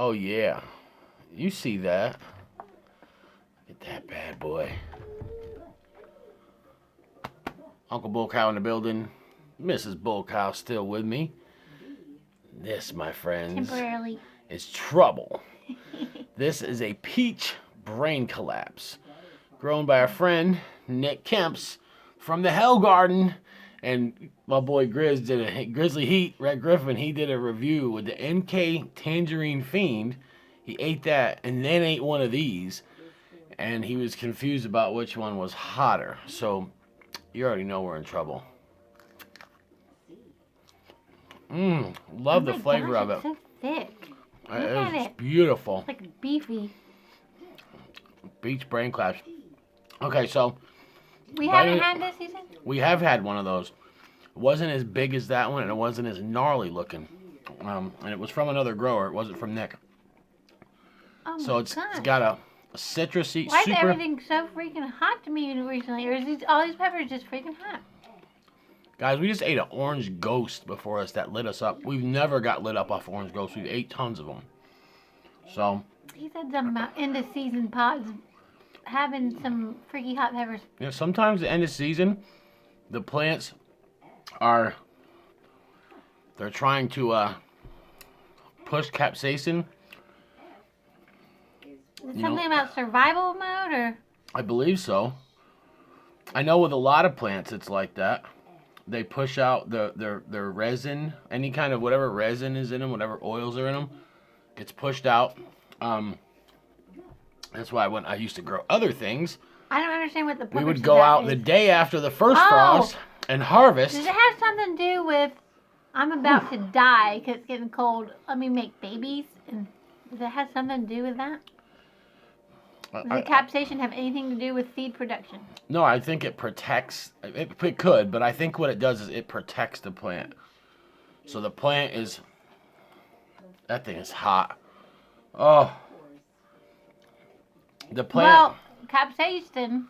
Oh, yeah. You see that. Look at that bad boy. Uncle Bull Cow in the building. Mrs. Bull Cow still with me. This, my friends, Temporarily. is trouble. This is a peach brain collapse. Grown by a friend, Nick Kemps, from the Hellgarden. And my boy Grizz did a Grizzly Heat, Red Griffin, he did a review with the NK Tangerine Fiend. He ate that and then ate one of these. And he was confused about which one was hotter. So you already know we're in trouble. Love the flavor of it. It's so thick. It's beautiful. It's like beefy. Beach brain collapse. Okay, so We haven't had this season? we have had one of those. It wasn't as big as that one, and it wasn't as gnarly looking. And it was from another grower. It wasn't from Nick. Oh So it's got a citrusy, Why is super... everything so freaking hot to me recently? Or is all these peppers just freaking hot? Guys, we just ate an orange ghost before us that lit us up. We've never got lit up off orange ghosts. We've ate tons of them. So... He said something about end of season pods having some freaky hot peppers. Yeah, sometimes at the end of season, the plants are... They're trying to push capsaicin. Is it something about survival mode or? I believe so. I know with a lot of plants it's like that. They push out their resin, any kind of whatever resin is in them, whatever oils are in them, gets pushed out. That's why when I used to grow other things, I don't understand what the purpose we would go out the day after the first frost and harvest. Does it have something to do with I'm about to die because it's getting cold? Let me make babies. And does it have something to do with that? Does the capsaicin have anything to do with seed production? No, I think it protects. It could, but I think what it does is it protects the plant. So the plant is. That thing is hot. Oh. The plant. Well, capsaicin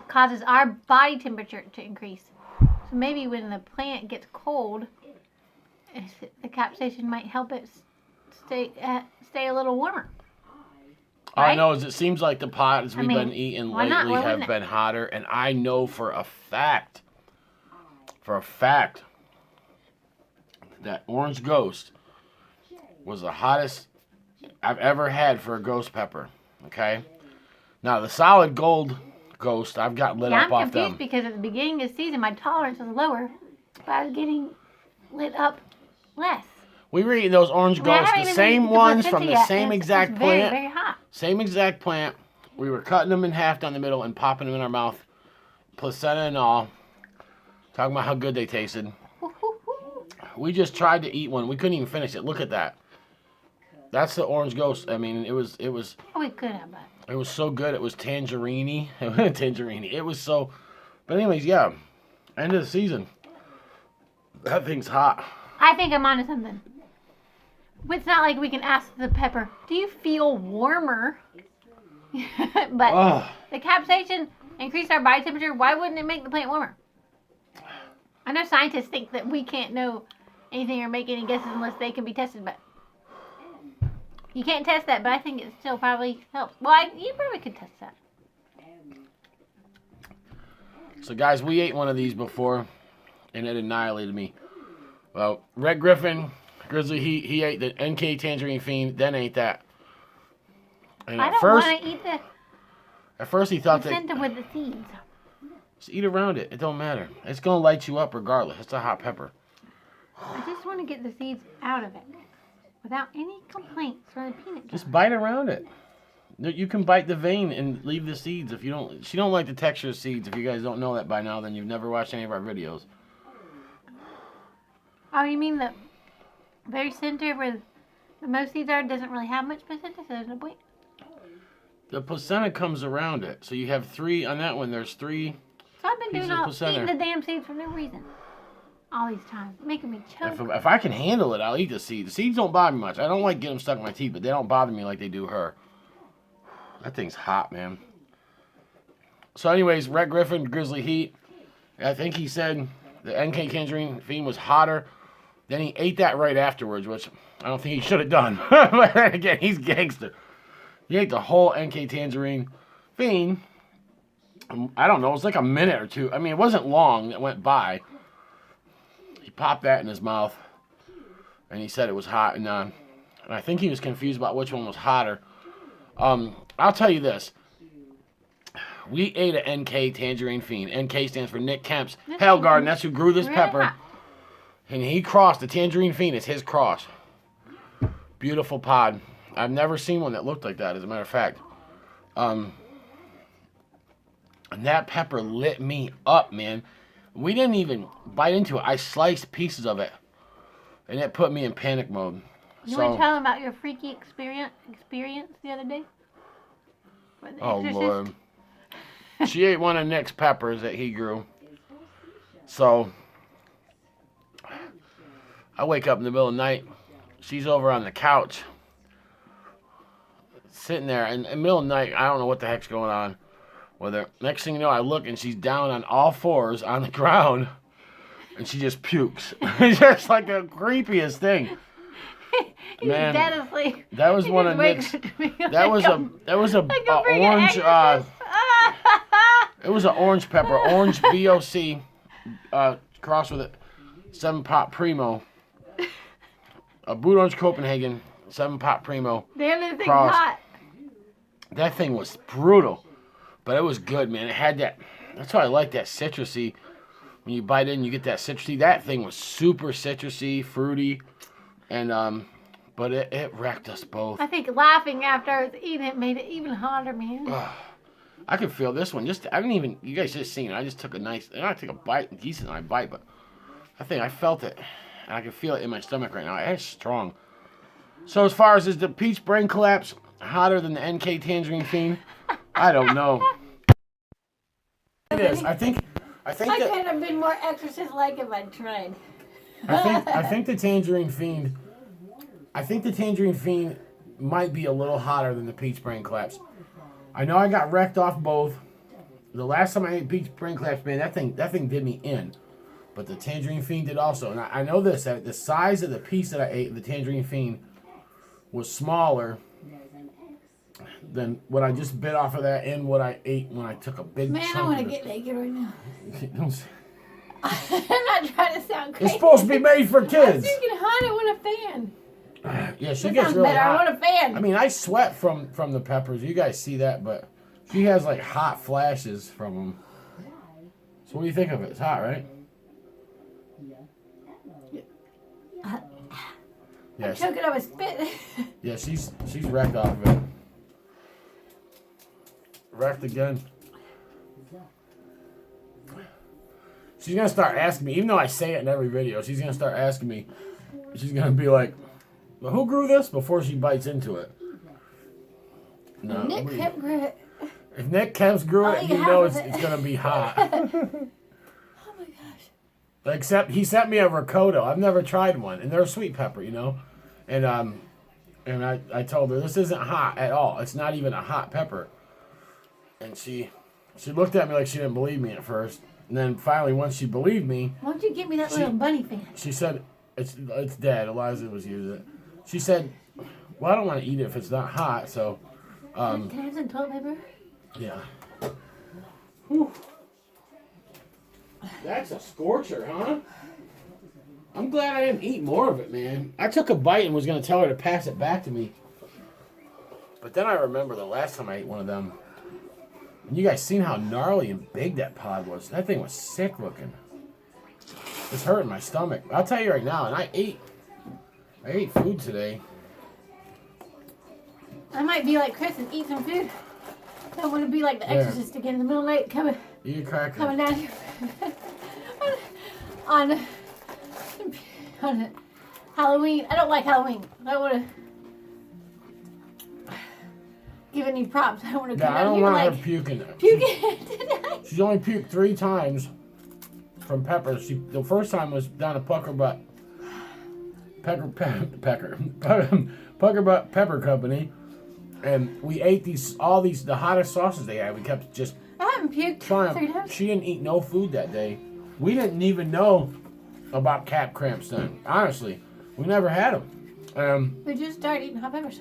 causes our body temperature to increase. So maybe when the plant gets cold, the capsaicin might help it stay a little warmer. All I know is it seems like the pods we've been eating lately have been hotter, and I know for a fact, that Orange Ghost was the hottest I've ever had for a ghost pepper. Okay? Now, the solid gold ghost, I've got lit up off them. I'm confused because at the beginning of the season, my tolerance was lower, but I was getting lit up less. We were eating those orange ghosts, the same ones from the same exact plant. Very hot. Same exact plant. We were cutting them in half down the middle and popping them in our mouth, placenta and all. Talking about how good they tasted. We just tried to eat one. We couldn't even finish it. Look at that. That's the orange ghost. I mean, it was. Oh, we could have, but. It was so good. It was tangerine-y. Tangerine-y. It was so. But anyways, yeah. End of the season. That thing's hot. I think I'm onto something. It's not like we can ask the pepper, do you feel warmer? But the capsaicin increased our body temperature. Why wouldn't it make the plant warmer? I know scientists think that we can't know anything or make any guesses unless they can be tested, but you can't test that, but I think it still probably helps. Well, you probably could test that. So, guys, we ate one of these before, and it annihilated me. Well, Red Griffin, Grizzly, he ate the NK Tangerine Fiend, then ate that. And I don't want to eat the at first he thought placenta with the seeds. Just eat around it. It don't matter. It's going to light you up regardless. It's a hot pepper. I just want to get the seeds out of it without any complaints from the peanut Just bite around it. You can bite the vein and leave the seeds if you don't. She don't like the texture of seeds. If you guys don't know that by now, then you've never watched any of our videos. Oh, you mean the very center where the most seeds are doesn't really have much placenta, so there's no point? The placenta comes around it. So you have 3 on that one. There's 3 So I've been pieces doing of placenta. eating the damn seeds for no reason. All these times. Making me choke. If I can handle it, I'll eat the seeds. The seeds don't bother me much. I don't like getting them stuck in my teeth, but they don't bother me like they do her. That thing's hot, man. So anyways, Red Griffin, Grizzly Heat. I think he said the NK Tangerine Fiend was hotter Then he ate that right afterwards, which I don't think he should have done. But then again, he's gangster. He ate the whole NK Tangerine Fiend. I don't know, it was like a minute or two. I mean, it wasn't long that went by. He popped that in his mouth, and he said it was hot. And I think he was confused about which one was hotter. I'll tell you this. We ate an NK Tangerine Fiend. NK stands for Nick Kemps Hellgarden. That's who grew this pepper. And he crossed the Tangerine Fiend. It's his cross. Beautiful pod. I've never seen one that looked like that, as a matter of fact. And that pepper lit me up, man. We didn't even bite into it. I sliced pieces of it. And it put me in panic mode. You want to tell them about your freaky experience the other day? Oh, Lord. She ate one of Nick's peppers that he grew. So, I wake up in the middle of the night. She's over on the couch. Sitting there. And in the middle of the night, I don't know what the heck's going on with her. Next thing you know, I look and she's down on all fours on the ground. And she just pukes. It's just like the creepiest thing. He's Man, dead asleep. That was one of Nick's. That was a orange. It was an orange pepper, orange VOC, crossed with a 7-pot Primo, a Boot Orange Copenhagen 7-pot Primo. Damn, this thing's crossed. hot. That thing was brutal, but it was good, man. It had that. That's why I like that citrusy. When you bite in, you get that citrusy. That thing was super citrusy, fruity, and but it wrecked us both. I think laughing after I was eating it made it even hotter, man. I could feel this one. I didn't even. You guys just seen it. I just took I took a bite, decent bite, but I think I felt it, and I can feel it in my stomach right now. It's strong. So as far as is the peach brain collapse hotter than the NK Tangerine Fiend? I don't know. It is. I think I could have been more exorcist-like if I'd tried. I think the Tangerine Fiend. I think the Tangerine Fiend might be a little hotter than the peach brain collapse. I know I got wrecked off both. The last time I ate peach brain collapse, man, that thing did me in. But the Tangerine Fiend did also. And I know this, that the size of the piece that I ate, the Tangerine Fiend, was smaller than what I just bit off of that and what I ate when I took a big chunk. Man, I want to get naked right now. Don't I'm not trying to sound crazy. It's supposed to be made for kids. I'm thinking hot. I want a fan. Yeah, she That gets sounds really better. hot. I want a fan. I mean, I sweat from the peppers. You guys see that, but she has like hot flashes from them. So what do you think of it? It's hot, right? Yeah, I'm choking on my spit. yeah, she's wrecked off of it. Wrecked again. She's gonna start asking me, even though I say it in every video, she's gonna start asking me. She's gonna be like, well, who grew this? Before she bites into it. No, Nick Kemp grew it. If Nick Kemps grew it, you know it's gonna be hot. Oh my gosh. Except he sent me a ricotta. I've never tried one, and they're a sweet pepper, you know. And I told her this isn't hot at all. It's not even a hot pepper. And she looked at me like she didn't believe me at first. And then finally, once she believed me, Why don't you give me that little bunny fan? she said, "It's dead." Eliza was using it. She said, "Well, I don't want to eat it if it's not hot." So, Can I have some toilet paper? yeah. Whew. That's a scorcher, huh? I'm glad I didn't eat more of it, man. I took a bite and was going to tell her to pass it back to me. But then I remember the last time I ate one of them. And you guys seen how gnarly and big that pod was. That thing was sick looking. It's hurting my stomach. I'll tell you right now, and I ate food today. I might be like Chris and eat some food. I don't want to be like the Exorcist again in the middle of the night coming down here on Halloween. I don't like Halloween. I don't want to give any props. I don't want to come I down don't here want like her puking. tonight. She's only puked 3 times from peppers. The first time was down at Pucker Butt Pepper Company, and we ate the hottest sauces they had. We kept just I haven't puked trying. 3 times. She didn't eat no food that day. We didn't even know about cap cramps then. Honestly, we never had them. We just started eating hot peppers.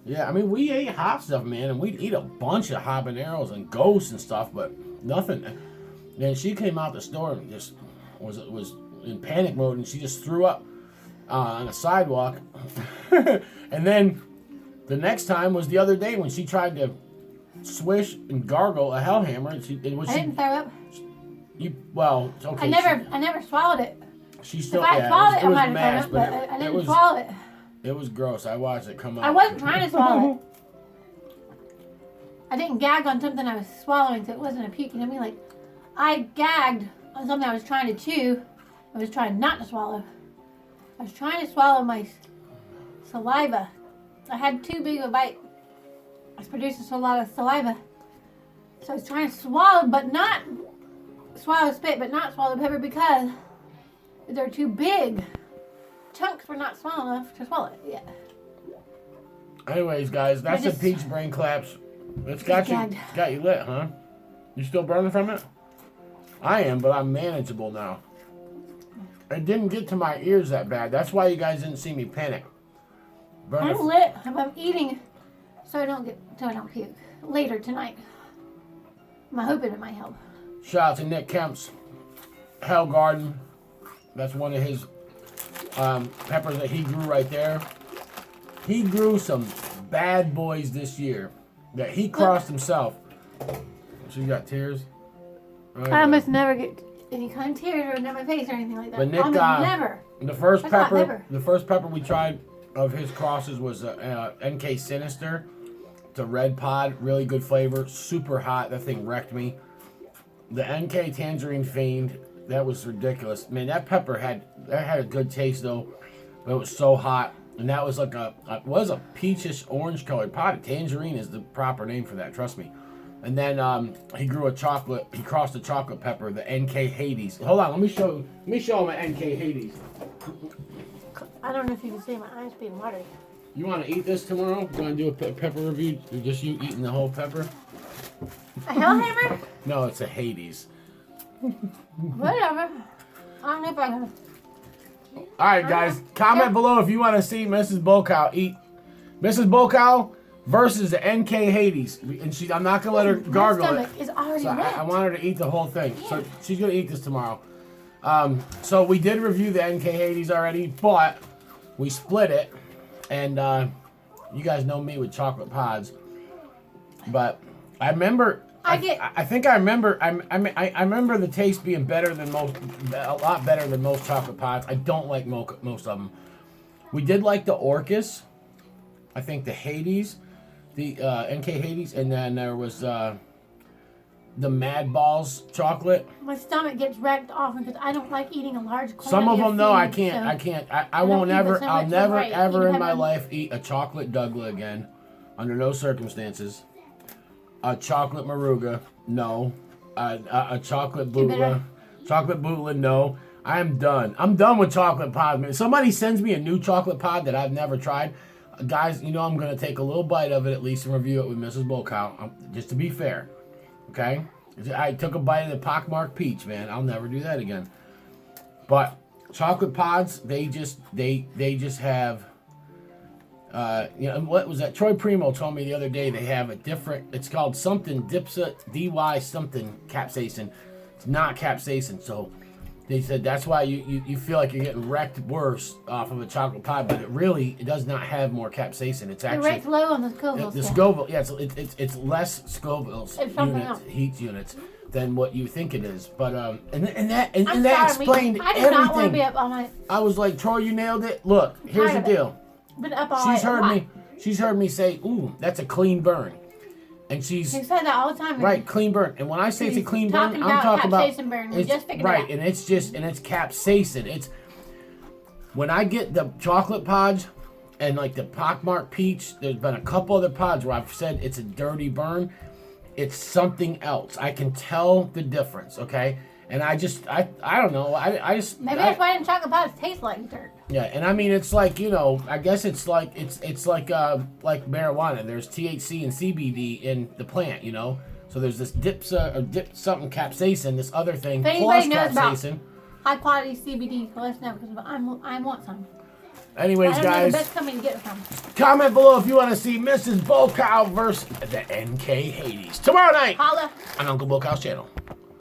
Yeah, I mean, we ate hot stuff, man, and we'd eat a bunch of habaneros and ghosts and stuff, but nothing. Then she came out the store and just was in panic mode, and she just threw up on the sidewalk. And then the next time was the other day when she tried to swish and gargle a hellhammer. And I didn't throw up. Well, okay. I never swallowed it. She still. If I swallowed it, I might have thrown up, but I it didn't was, swallow it. It was gross. I watched it come out. I wasn't trying to swallow it. I didn't gag on something I was swallowing, so it wasn't a puke. You know what I mean? Like, I gagged on something I was trying to chew. I was trying not to swallow. I was trying to swallow my saliva. I had too big of a bite. I was producing a lot of saliva. So I was trying to swallow, but not swallow spit, but not swallow pepper because they're too big. Chunks were not small enough to swallow it yet. Anyways, guys, that's the peach brain collapse. It's got you lit, huh? You still burning from it? I am, but I'm manageable now. It didn't get to my ears that bad. That's why you guys didn't see me panic. I'm lit. I'm eating, so I don't puke later tonight. I'm hoping it might help. Shout out to Nick Kemps, Hellgarden. That's one of his peppers that he grew right there. He grew some bad boys this year that he crossed himself. So you got tears? Oh, I almost never get any kind of tears or in my face or anything like that. But Nick, never. The first pepper we tried of his crosses was NK Sinister. It's a red pod, really good flavor, super hot. That thing wrecked me. The NK Tangerine Fiend, that was ridiculous. Man, that pepper had a good taste though, but it was so hot. And that was like a peachish orange colored pod. Tangerine is the proper name for that, trust me. And then he grew he crossed a chocolate pepper, the NK Hades. Hold on, let me show him an NK Hades. I don't know if you can see my eyes being watery. You want to eat this tomorrow? You want to do a pepper review? Just you eating the whole pepper? A hellhammer? No, it's a Hades. Whatever. I don't know if I can. All right, guys. Comment below if you want to see Mrs. Bokow eat. Mrs. Bokow versus the NK Hades. And I'm not going to let her gargle it. My stomach is already so wet. I want her to eat the whole thing. Yeah. So she's going to eat this tomorrow. So we did review the NK Hades already, but we split it. And you guys know me with chocolate pods. But I remember... I remember the taste being better than a lot better than most chocolate pods. I don't like most of them. We did like the Orcus, I think the Hades, the NK Hades, and then there was the Mad Balls chocolate. My stomach gets wrecked often because I don't like eating a large quantity. Some of them, though, I can't. I won't ever. I'll never ever in my life eat a chocolate Douglas again, under no circumstances. A chocolate Maruga, no. A chocolate Bootla, no. I am done. I'm done with chocolate pods, man. Somebody sends me a new chocolate pod that I've never tried. Guys, you know I'm going to take a little bite of it at least and review it with Mrs. Bokow, just to be fair. Okay? I took a bite of the pockmarked peach, man. I'll never do that again. But chocolate pods, they just have... what was that? Troy Primo told me the other day they have a different, it's called something Dipsa DY something capsaicin. It's not capsaicin, so they said that's why you feel like you're getting wrecked worse off of a chocolate pod, but it does not have more capsaicin. It's actually rate's low on the Scoville. The Scoville, yeah, it's less Scoville's heat units than what you think it is. But and that explained I do everything. Not want to be up all night. I was like, Troy, you nailed it. Look, here's the deal. Been up all She's heard me say, "Ooh, that's a clean burn," and she said that all the time. Right, clean burn. And when I say it's a clean burn, I'm talking about burn. We just figured right, and it's capsaicin. It's when I get the chocolate pods and like the pockmarked peach. There's been a couple other pods where I've said it's a dirty burn. It's something else. I can tell the difference. Okay. And I don't know. Maybe that's why chocolate pods taste like dirt. Yeah, and I mean it's like, I guess it's like marijuana. There's THC and CBD in the plant, So there's this dip something capsaicin, this other thing plus capsaicin. high quality CBD, let us know because I want some. Anyways, I don't know guys, the best company to get it from. comment below if you want to see Mrs. Volkow versus the NK Hades tomorrow night Holla. on Uncle Volkow's channel.